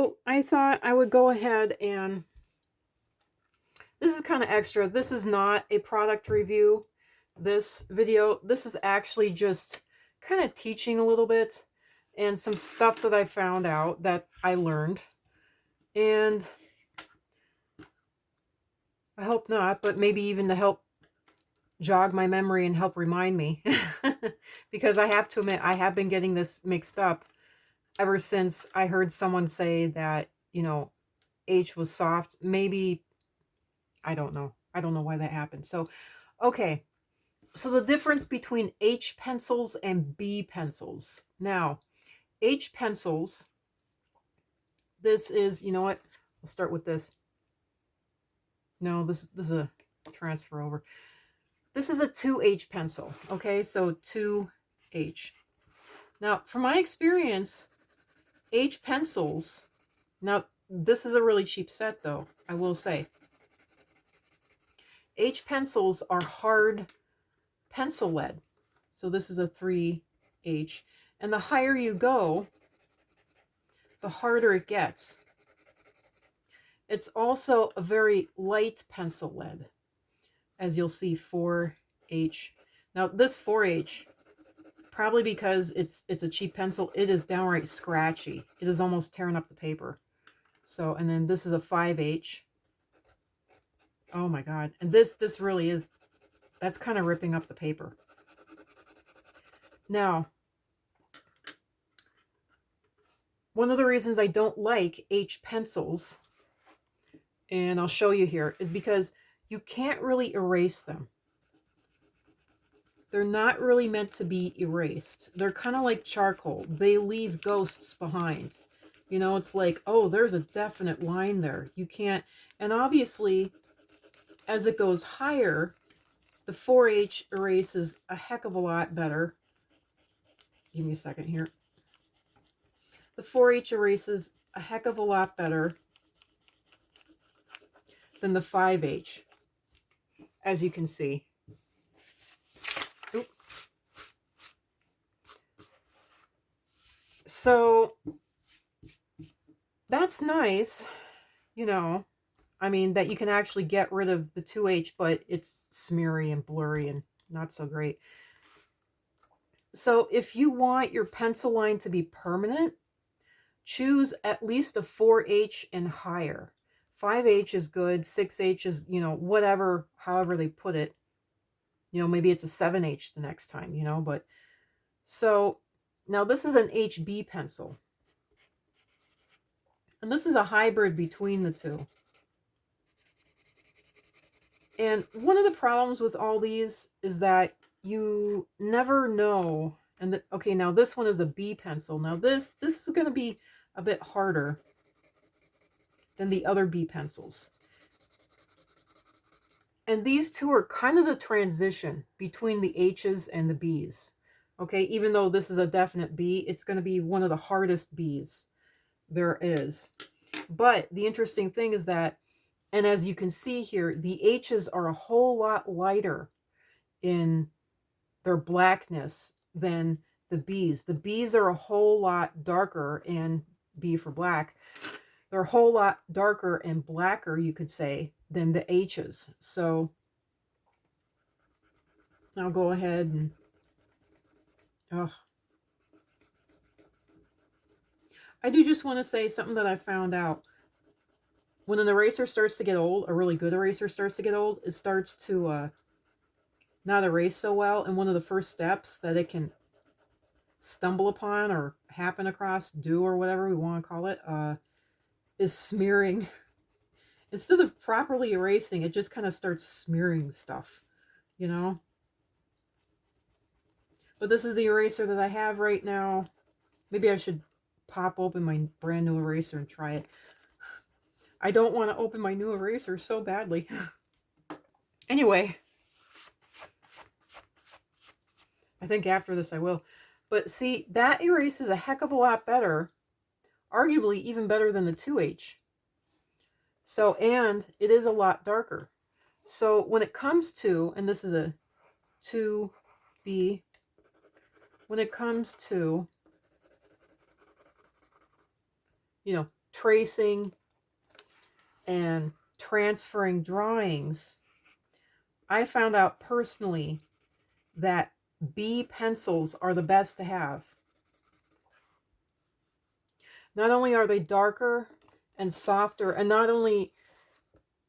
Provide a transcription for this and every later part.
So I thought I would go ahead and this is kind of extra. This is not a product review. This video, this is actually just kind of teaching a little bit and some stuff that I found out that I learned. And I hope not, but maybe even to help jog my memory and help remind me. Because I have to admit, I have been getting this mixed up ever since I heard someone say that, H was soft. Maybe, I don't know. I don't know why that happened. So, okay. So the difference between H pencils and B pencils. Now, H pencils, this is, you know what? I'll start with this. No, this is a transfer over. This is a 2H pencil, okay? So 2H. Now, from my experience, H pencils, now this is a really cheap set though, I will say. H pencils are hard pencil lead. So this is a 3H. And the higher you go, the harder it gets. It's also a very light pencil lead, as you'll see, 4H. Now this 4H, probably because it's a cheap pencil, it is downright scratchy. It is almost tearing up the paper. So, and then this is a 5H. Oh my God. And this really is, that's kind of ripping up the paper. Now, one of the reasons I don't like H pencils, and I'll show you here, is because you can't really erase them. They're not really meant to be erased. They're kind of like charcoal. They leave ghosts behind. You know, it's like, oh, there's a definite line there. You can't, and obviously, as it goes higher, the 4H erases a heck of a lot better. Give me a second here. The 4H erases a heck of a lot better than the 5H, as you can see. Oop. So that's nice, you know. I mean, that you can actually get rid of the 2H, but it's smeary and blurry and not so great. So if you want your pencil line to be permanent, choose at least a 4H and higher. 5H is good, 6H is, whatever, however they put it. Maybe it's a 7H the next time, but so now this is an HB pencil. And this is a hybrid between the two. And one of the problems with all these is that you never know. And okay, now this one is a B pencil. Now this is going to be a bit harder than the other B pencils. And these two are kind of the transition between the H's and the B's. Okay, even though this is a definite B, it's going to be one of the hardest B's there is. But the interesting thing is that, and as you can see here, the H's are a whole lot lighter in their blackness than the B's. The B's are a whole lot darker, and B for black, they're a whole lot darker and blacker, you could say, than the H's. So I'll go ahead and, I do just want to say something that I found out. When an eraser starts to get old, a really good eraser starts to get old, it starts to not erase so well. And one of the first steps that it can stumble upon or happen across, do or whatever we want to call it, is smearing. Instead of properly erasing, it just kind of starts smearing stuff, But this is the eraser that I have right now. Maybe I should pop open my brand new eraser and try it. I don't want to open my new eraser so badly. Anyway, I think after this I will. But see, that erases a heck of a lot better, arguably even better than the 2H. So, and it is a lot darker. So when it comes to, and this is a 2B, when it comes to, tracing and transferring drawings, I found out personally that B pencils are the best to have. Not only are they darker and softer, and not only,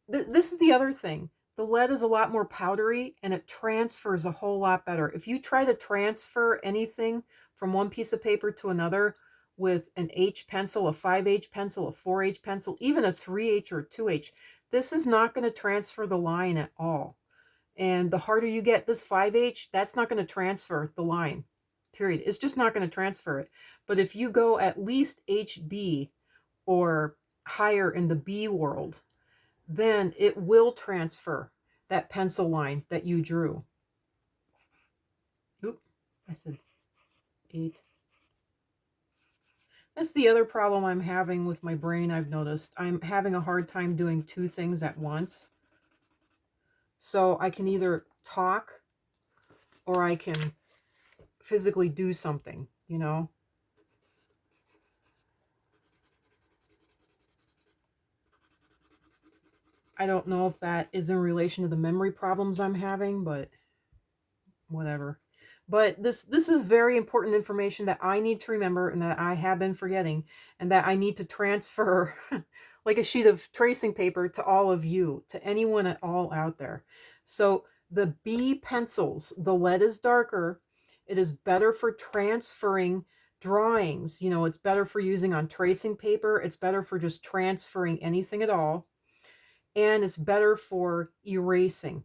this is the other thing, the lead is a lot more powdery and it transfers a whole lot better. If you try to transfer anything from one piece of paper to another with an H pencil, a 5H pencil, a 4H pencil, even a 3H or a 2H, this is not going to transfer the line at all. And the harder you get, this 5H, that's not going to transfer the line, period. It's just not going to transfer it. But if you go at least HB or higher in the B world, then it will transfer that pencil line that you drew. Oop, I said 8. That's the other problem I'm having with my brain, I've noticed. I'm having a hard time doing 2 things at once. So I can either talk or I can physically do something, you know? I don't know if that is in relation to the memory problems I'm having, but whatever. But this is very important information that I need to remember and that I have been forgetting, and that I need to transfer like a sheet of tracing paper to all of you, to anyone at all out there. So the B pencils, the lead is darker. It is better for transferring drawings. You know, it's better for using on tracing paper. It's better for just transferring anything at all. And it's better for erasing,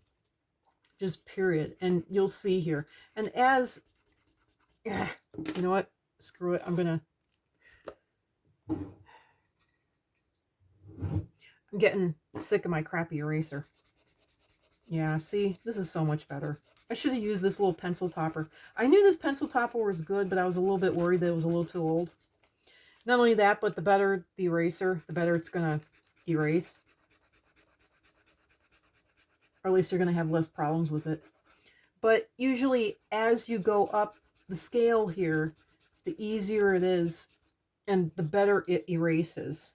just period. And you'll see here. And as, you know what, screw it, I'm getting sick of my crappy eraser. Yeah, see, this is so much better. I should have used this little pencil topper. I knew this pencil topper was good, but I was a little bit worried that it was a little too old. Not only that, but the better the eraser, the better it's going to erase. Or at least you're going to have less problems with it. But usually as you go up the scale here, the easier it is and the better it erases.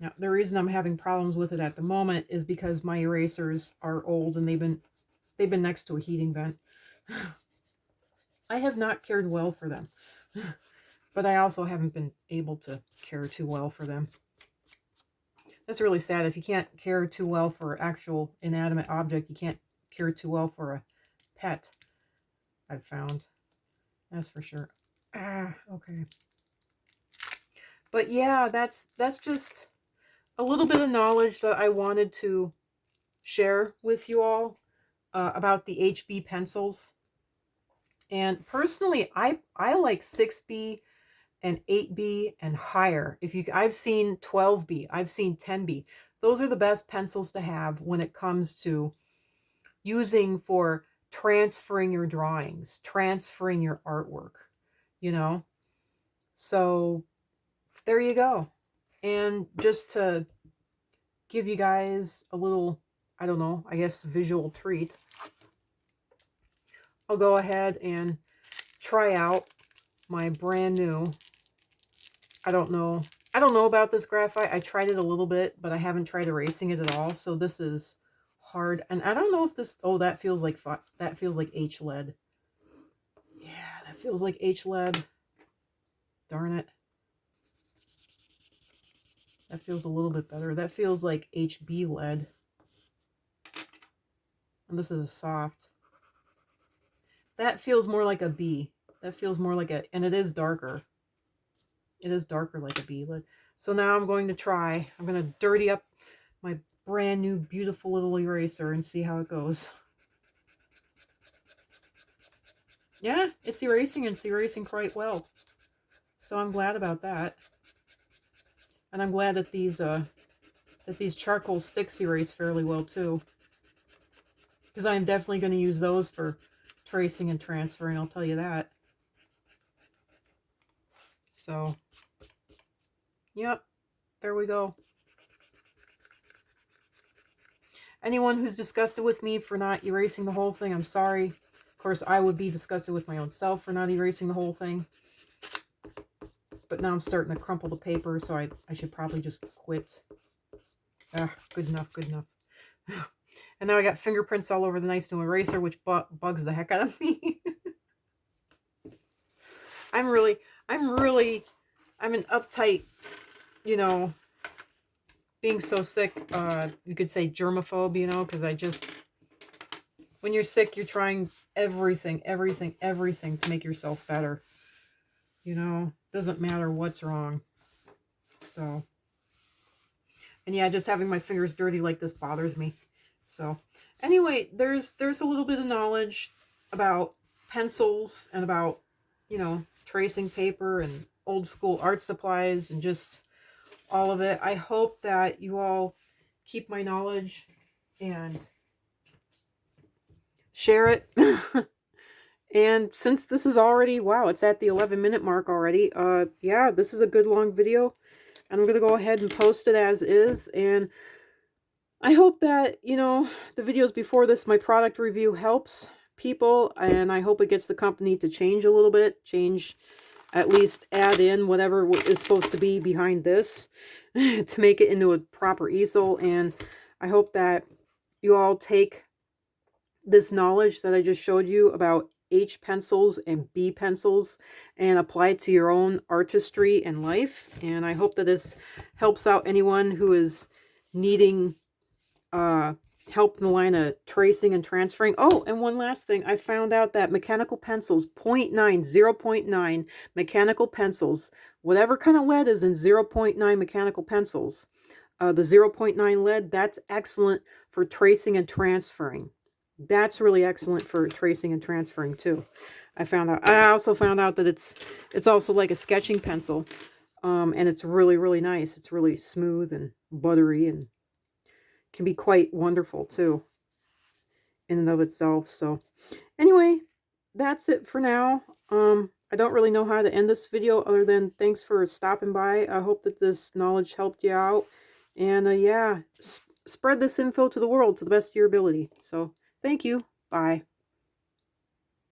Now, the reason I'm having problems with it at the moment is because my erasers are old and they've been next to a heating vent. I have not cared well for them. But I also haven't been able to care too well for them. That's really sad. If you can't care too well for an actual inanimate object, you can't care too well for a pet, I've found. That's for sure. Okay. But yeah, that's just a little bit of knowledge that I wanted to share with you all about the HB pencils. And personally, I like 6B and 8B and higher. I've seen 12B, I've seen 10B. Those are the best pencils to have when it comes to using for transferring your drawings, transferring your artwork, you know? So there you go. And just to give you guys a little, I don't know, I guess visual treat, I'll go ahead and try out my brand new, I don't know about this graphite. I tried it a little bit, but I haven't tried erasing it at all. So this is hard. And I don't know if this, oh, that feels like H lead. Yeah, that feels like H lead. Darn it. That feels a little bit better. That feels like HB lead. And this is a soft. That feels more like a B. That feels more like a, and it is darker. It is darker like a B lead. So now I'm going to dirty up my brand new beautiful little eraser and see how it goes. Yeah, it's erasing, and it's erasing quite well. So I'm glad about that. And I'm glad that these charcoal sticks erase fairly well too. Because I'm definitely going to use those for tracing and transferring, I'll tell you that. So, yep, there we go. Anyone who's disgusted with me for not erasing the whole thing, I'm sorry. Of course, I would be disgusted with my own self for not erasing the whole thing. but now I'm starting to crumple the paper, so I should probably just quit. Ah, good enough, good enough. And now I got fingerprints all over the nice new eraser, which bugs the heck out of me. I'm an uptight, you know, being so sick, you could say germaphobe, you know, because when you're sick, you're trying everything to make yourself better. You know, doesn't matter what's wrong. So, and yeah, just having my fingers dirty like this bothers me. So, anyway, there's a little bit of knowledge about pencils and about, you know, tracing paper and old school art supplies and just all of it. I hope that you all keep my knowledge and share it. And since this is already, wow, it's at the 11-minute mark already. Yeah, this is a good long video. And I'm going to go ahead and post it as is. And I hope that, you know, the videos before this, my product review, helps people. And I hope it gets the company to change a little bit. Change, at least add in whatever is supposed to be behind this to make it into a proper easel. And I hope that you all take this knowledge that I just showed you about H pencils and B pencils and apply it to your own artistry and life. And I hope that this helps out anyone who is needing help in the line of tracing and transferring. Oh, and one last thing. I found out that mechanical pencils, 0.9 mechanical pencils, whatever kind of lead is in 0.9 mechanical pencils, the 0.9 lead, that's excellent for tracing and transferring. That's really excellent for tracing and transferring too. I also found out that it's also like a sketching pencil. And it's really, really nice. It's really smooth and buttery and can be quite wonderful too in and of itself. So anyway, that's it for now. I don't really know how to end this video other than thanks for stopping by. I hope that this knowledge helped you out. And yeah, spread this info to the world to the best of your ability. So thank you. Bye.